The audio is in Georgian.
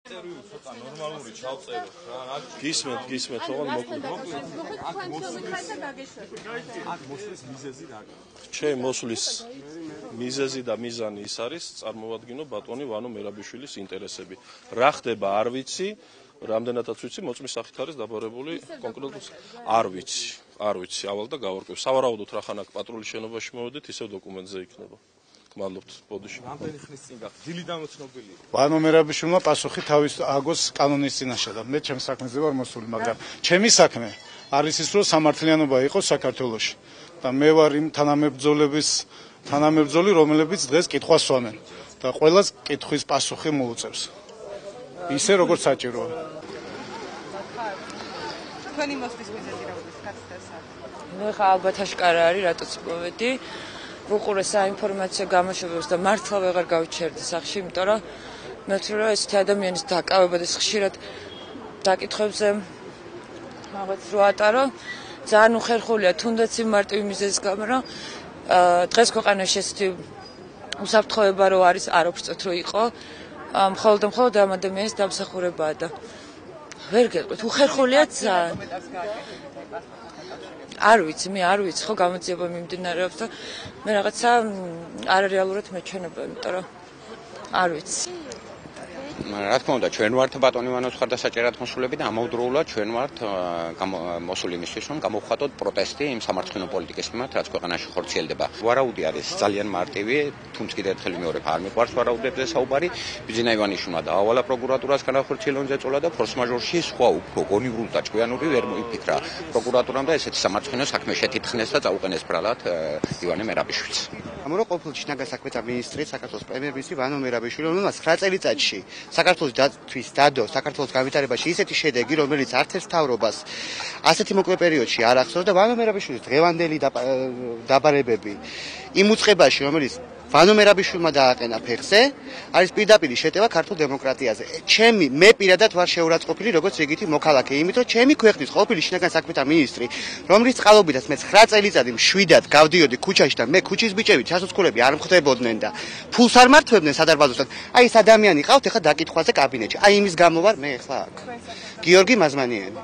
ნორმალური ჩავწეროთ რა. გისმენთ, თողან მოკლედ. აქ მოსვლის მიზეზი რა? ჩემი მოსვლის მიზეზი და მიზანი ის არის წარმოვადგინო ბატონი ვანო მერაბიშვილის ინტერესები. რა ხდება არ ვიცი, რამდენადაც ვიცი, მოწმის სახით არის დაბარებული კონკრეტულად არ ვიცი, ავალ და გავარკვევ. სავარაუდოდ რახანაკ პატრულის შენობაში მოვედით, ისევ დოკუმენტზე იქნება. მადლობთ, ბოდიში. რამდენი ხნის წინ გახ დილიდან ცნობილი. ვანო მერაბიშვილმა პასუხი თავის აგოს კანონის წინაშე და მე ჩემს საქმეზე ვარ მოსული, მაგრამ ჩემი საქმე არის ის, რომ სამართლიანობა იყოს საქართველოში და მე ვარ იმ თანამებრძოლი, რომლებიც დღეს კითხვას სვამენ და ყველას კითხვის პასუხი მოუწევს. ისე როგორც საჭიროა. თქვენი მოსვლის მიზეზი რა არის? ხარცდასა. მე ხა ალბათ აშკარა არის, რატოც მოვედი. ვუყურე საინფორმაციო გამოშვებებს და მართლა ვეღარ გავიჩერდი სახში, იმიტომ რომ მე ვთვლი რომ ესეთი ადამიანის დაკავება და ხშირად დაკითხვებზე მაგაც რო ატარო, ძალიან უხერხულია, თუნდაც იმ მარტივი მიზეზის გამო, რომ დღეს ქვეყანაში ესეთი უსაფრთხოება რო არის, არ ვფრთხოთ რომ იყო, მხოლოდ ამ ადამიანის დამსახურებაა და ვერ გეტყვით, უხერხულია ძალიან. არ ვიცი, ხო გამოძიება მიმდინარეობს და მე რაღაცა არარეალურად მეჩვენება, იმიტომ რომ არ ვიცი. რა თქმა უნდა, ჩვენ ვართ ბატონი ვანოს ხარდასაჭერად მოსულები და ამავდროულად ჩვენ ვართ მოსული იმისთვის, რომ გამოვხატოთ პროტესტი იმ სამართლიანო პოლიტიკის მიმართ, რაც ქვეყანაში ხორციელდება. ვარაუდი არის ძალიან მარტივი, თუმცა კიდევ ერთხელ მეორე არ მიყვარს ვარაუდებზე საუბარი. ბიძინა ივანიშვილმა დაავალა პროკურატურას განახორციელონ ზეწოლა და ფორს-მაჟორში სხვა უფრო გონივრულ და ჭკვიანური ვერ მოიფიქრა პროკურატურამ და ესეთი სამართლიანო საქმე შეთითხნეს და წაუყენეს ბრალად ივანე მერაბიშვილს. ამორო ყოფილი შინაგან საქმეთა მინისტრი საქართველოს პრემიერ-მინისტრი ვანო მერაბიშვილი, რომელმაც 9 წელიწადში საქართველოს დაცვის დადო საქართველოს განვითარებაში ისეთი შედეგი, რომელიც არც ერთ მთავრობას ასეთი მოკლე პერიოდში არ ახსოვს და ვანო მერაბიშვილის დღევანდელი დაბარებები იმ უწყებაში, რომელიც ვანო მერაბიშვილმა დააყენა ფეხზე, არის პირდაპირ შეტევა ქართულ დემოკრატიაზე. მე პირადად ვარ შეურაცხყოფილი როგორც რიგითი მოქალაქე, იმიტომ რომ ჩემი ქვეყნის ყოფილი შინაგან საქმეთა მინისტრი, რომლის წყალობითაც მე 9 წელიწადი მშვიდად გავდიოდი ქუჩაში და მე ქუჩის ბიჭებით სასოцкულები არ მხვდებოდნენ და ფულს არ მართვებდნენ სადარბაზოსთან. აი ეს ადამიანი ყავთ ეხლა დაკითხვაზე კაბინეტში. აი იმის გამო ვარ მე ეხლა აქ. გიორგი მაზმანიანი.